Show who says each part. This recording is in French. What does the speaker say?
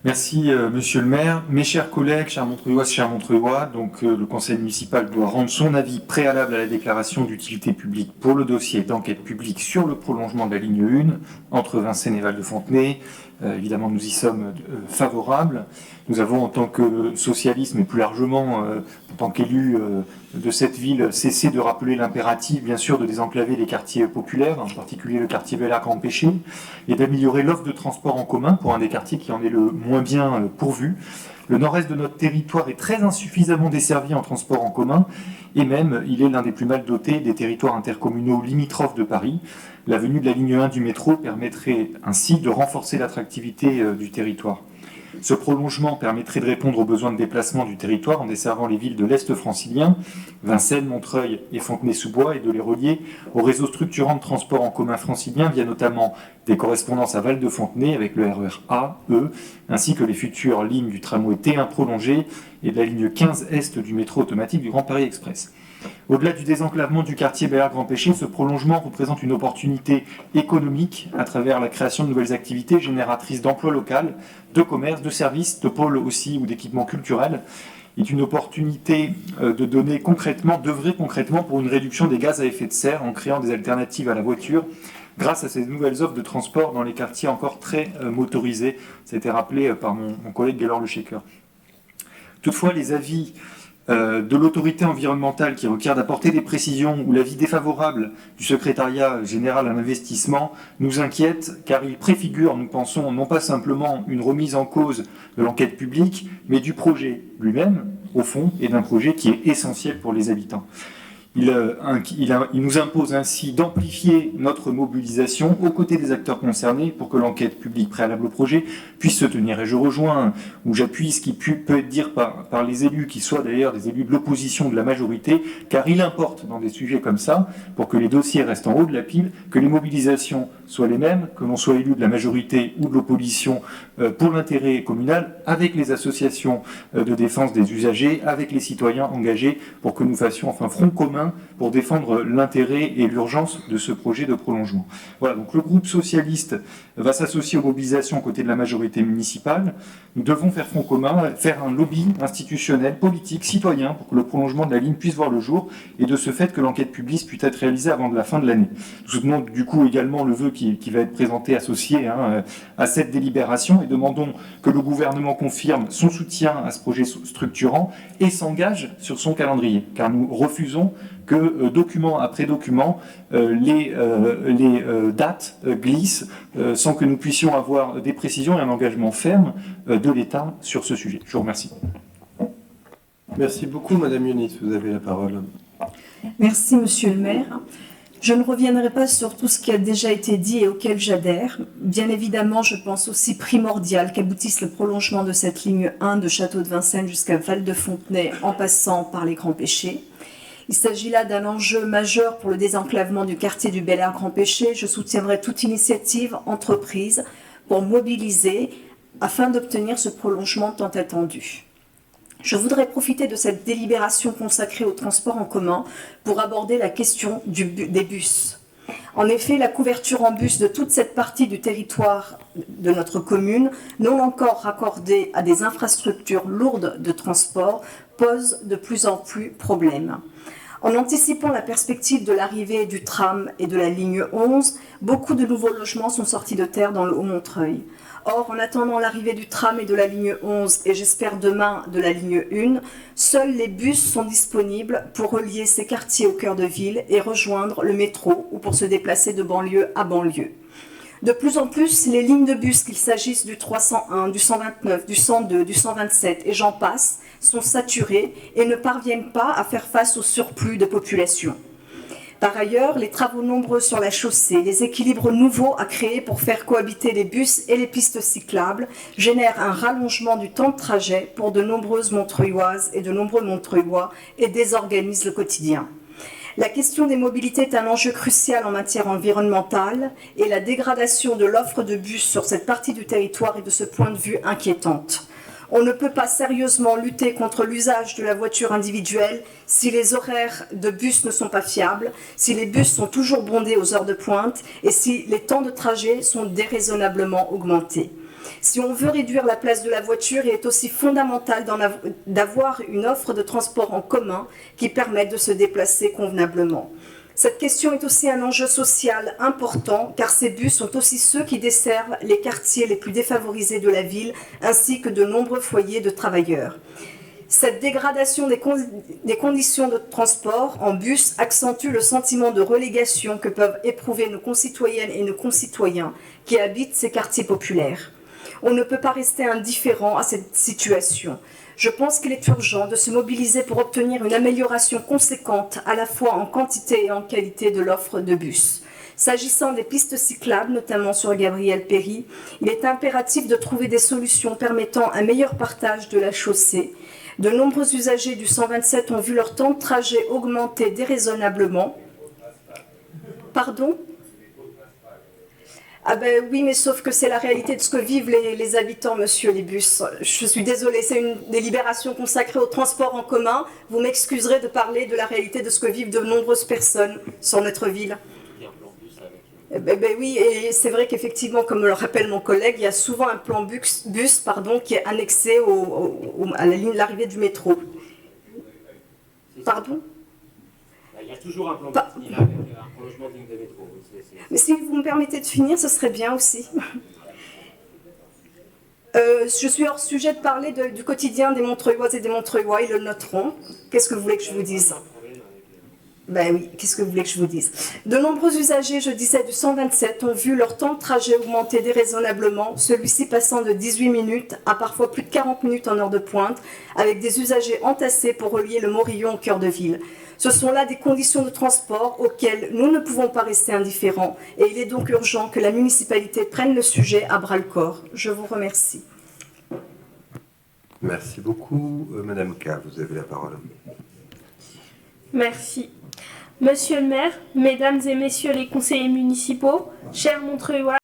Speaker 1: Merci, monsieur le maire. Mes chers collègues, chers Montreuilloises, chers Montreuillois, le conseil municipal doit rendre son avis préalable à la déclaration d'utilité publique pour le dossier d'enquête publique sur le prolongement de la ligne 1 entre Vincennes et Val-de-Fontenay. Évidemment, nous y sommes favorables. Nous avons, en tant que socialistes, mais plus largement en tant qu'élus de cette ville, cessé de rappeler l'impératif, bien sûr, de désenclaver les quartiers populaires, en particulier le quartier Bel Air Grand Péché, et d'améliorer l'offre de transport en commun pour un des quartiers qui en est le moins bien pourvu. Le nord-est de notre territoire est très insuffisamment desservi en transport en commun, et même il est l'un des plus mal dotés des territoires intercommunaux limitrophes de Paris. La venue de la ligne 1 du métro permettrait ainsi de renforcer l'attractivité du territoire. Ce prolongement permettrait de répondre aux besoins de déplacement du territoire en desservant les villes de l'Est francilien, Vincennes, Montreuil et Fontenay-sous-Bois, et de les relier au réseau structurant de transport en commun francilien via notamment des correspondances à Val-de-Fontenay avec le RER A, E, ainsi que les futures lignes du tramway T1 prolongé et de la ligne 15 Est du métro automatique du Grand Paris Express. Au-delà du désenclavement du quartier Bel Air Grand Péché, ce prolongement représente une opportunité économique à travers la création de nouvelles activités génératrices d'emplois locaux, de commerce, de services, de pôles aussi ou d'équipements culturels. Il est une opportunité d'œuvrer concrètement pour une réduction des gaz à effet de serre en créant des alternatives à la voiture grâce à ces nouvelles offres de transport dans les quartiers encore très motorisés. Ça a été rappelé par mon collègue Gaylor Le Shaker. Toutefois, les avis de l'autorité environnementale qui requiert d'apporter des précisions ou l'avis défavorable du secrétariat général à l'investissement nous inquiète car il préfigure, nous pensons, non pas simplement une remise en cause de l'enquête publique, mais du projet lui-même, au fond, et d'un projet qui est essentiel pour les habitants. Il nous impose ainsi d'amplifier notre mobilisation aux côtés des acteurs concernés pour que l'enquête publique préalable au projet puisse se tenir. Et je rejoins ou j'appuie ce qui peut être dit par les élus, qui soient d'ailleurs des élus de l'opposition ou de la majorité, car il importe dans des sujets comme ça, pour que les dossiers restent en haut de la pile, que les mobilisations soient les mêmes, que l'on soit élu de la majorité ou de l'opposition pour l'intérêt communal, avec les associations de défense des usagers, avec les citoyens engagés, pour que nous fassions enfin front commun pour défendre l'intérêt et l'urgence de ce projet de prolongement. Voilà, donc le groupe socialiste va s'associer aux mobilisations aux côtés de la majorité municipale. Nous devons faire front commun, faire un lobby institutionnel, politique, citoyen, pour que le prolongement de la ligne puisse voir le jour, et de ce fait que l'enquête publique puisse être réalisée avant la fin de l'année. Nous soutenons du coup également le vœu qui va être présenté, associé à cette délibération, et demandons que le gouvernement confirme son soutien à ce projet structurant et s'engage sur son calendrier, car nous refusons que document après document, les dates glissent sans que nous puissions avoir des précisions et un engagement ferme de l'État sur ce sujet. Je vous remercie.
Speaker 2: Merci beaucoup, Madame Yunis, vous avez la parole.
Speaker 3: Merci, Monsieur le maire. Je ne reviendrai pas sur tout ce qui a déjà été dit et auquel j'adhère. Bien évidemment, je pense aussi primordial qu'aboutisse le prolongement de cette ligne 1 de Château de Vincennes jusqu'à Val-de-Fontenay en passant par les Grands Péchés. Il s'agit là d'un enjeu majeur pour le désenclavement du quartier du Bel Air Grand Péché. Je soutiendrai toute initiative entreprise pour mobiliser afin d'obtenir ce prolongement tant attendu. Je voudrais profiter de cette délibération consacrée au transport en commun pour aborder la question des bus. En effet, la couverture en bus de toute cette partie du territoire de notre commune, non encore raccordée à des infrastructures lourdes de transport, pose de plus en plus problème. En anticipant la perspective de l'arrivée du tram et de la ligne 11, beaucoup de nouveaux logements sont sortis de terre dans le Haut-Montreuil. Or, en attendant l'arrivée du tram et de la ligne 11, et j'espère demain de la ligne 1, seuls les bus sont disponibles pour relier ces quartiers au cœur de ville et rejoindre le métro ou pour se déplacer de banlieue à banlieue. De plus en plus, les lignes de bus, qu'il s'agisse du 301, du 129, du 102, du 127 et j'en passe, sont saturées et ne parviennent pas à faire face au surplus de population. Par ailleurs, les travaux nombreux sur la chaussée, les équilibres nouveaux à créer pour faire cohabiter les bus et les pistes cyclables génèrent un rallongement du temps de trajet pour de nombreuses Montreuilloises et de nombreux Montreuillois et désorganisent le quotidien. La question des mobilités est un enjeu crucial en matière environnementale et la dégradation de l'offre de bus sur cette partie du territoire est de ce point de vue inquiétante. On ne peut pas sérieusement lutter contre l'usage de la voiture individuelle si les horaires de bus ne sont pas fiables, si les bus sont toujours bondés aux heures de pointe et si les temps de trajet sont déraisonnablement augmentés. Si on veut réduire la place de la voiture, il est aussi fondamental d'avoir une offre de transport en commun qui permette de se déplacer convenablement. Cette question est aussi un enjeu social important, car ces bus sont aussi ceux qui desservent les quartiers les plus défavorisés de la ville, ainsi que de nombreux foyers de travailleurs. Cette dégradation des conditions de transport en bus accentue le sentiment de relégation que peuvent éprouver nos concitoyennes et nos concitoyens qui habitent ces quartiers populaires. On ne peut pas rester indifférent à cette situation. Je pense qu'il est urgent de se mobiliser pour obtenir une amélioration conséquente à la fois en quantité et en qualité de l'offre de bus. S'agissant des pistes cyclables, notamment sur Gabriel Péri, il est impératif de trouver des solutions permettant un meilleur partage de la chaussée. De nombreux usagers du 127 ont vu leur temps de trajet augmenter déraisonnablement. Pardon ? Ah ben oui, mais sauf que c'est la réalité de ce que vivent les habitants, monsieur, les bus. Je suis désolée, c'est une délibération consacrée au transport en commun. Vous m'excuserez de parler de la réalité de ce que vivent de nombreuses personnes sur notre ville. Ben oui, et c'est vrai qu'effectivement, comme le rappelle mon collègue, il y a souvent un plan bus qui est annexé à la ligne d'arrivée du métro. Pardon ?
Speaker 4: Il y a toujours un plan bus, il y a un prolongement de ligne de métro.
Speaker 3: Mais si vous me permettez de finir, ce serait bien aussi. Je suis hors sujet de parler du quotidien des Montreuilloises et des Montreuillois, ils le noteront. Qu'est-ce que vous voulez que je vous dise ? Ben oui, qu'est-ce que vous voulez que je vous dise ? De nombreux usagers, je disais, du 127 ont vu leur temps de trajet augmenter déraisonnablement, celui-ci passant de 18 minutes à parfois plus de 40 minutes en heure de pointe, avec des usagers entassés pour relier le Morillon au cœur de ville. Ce sont là des conditions de transport auxquelles nous ne pouvons pas rester indifférents et il est donc urgent que la municipalité prenne le sujet à bras-le-corps. Je vous remercie.
Speaker 2: Merci beaucoup. Madame K, vous avez la parole.
Speaker 5: Merci. Monsieur le maire, mesdames et messieurs les conseillers municipaux, chers Montreuillois,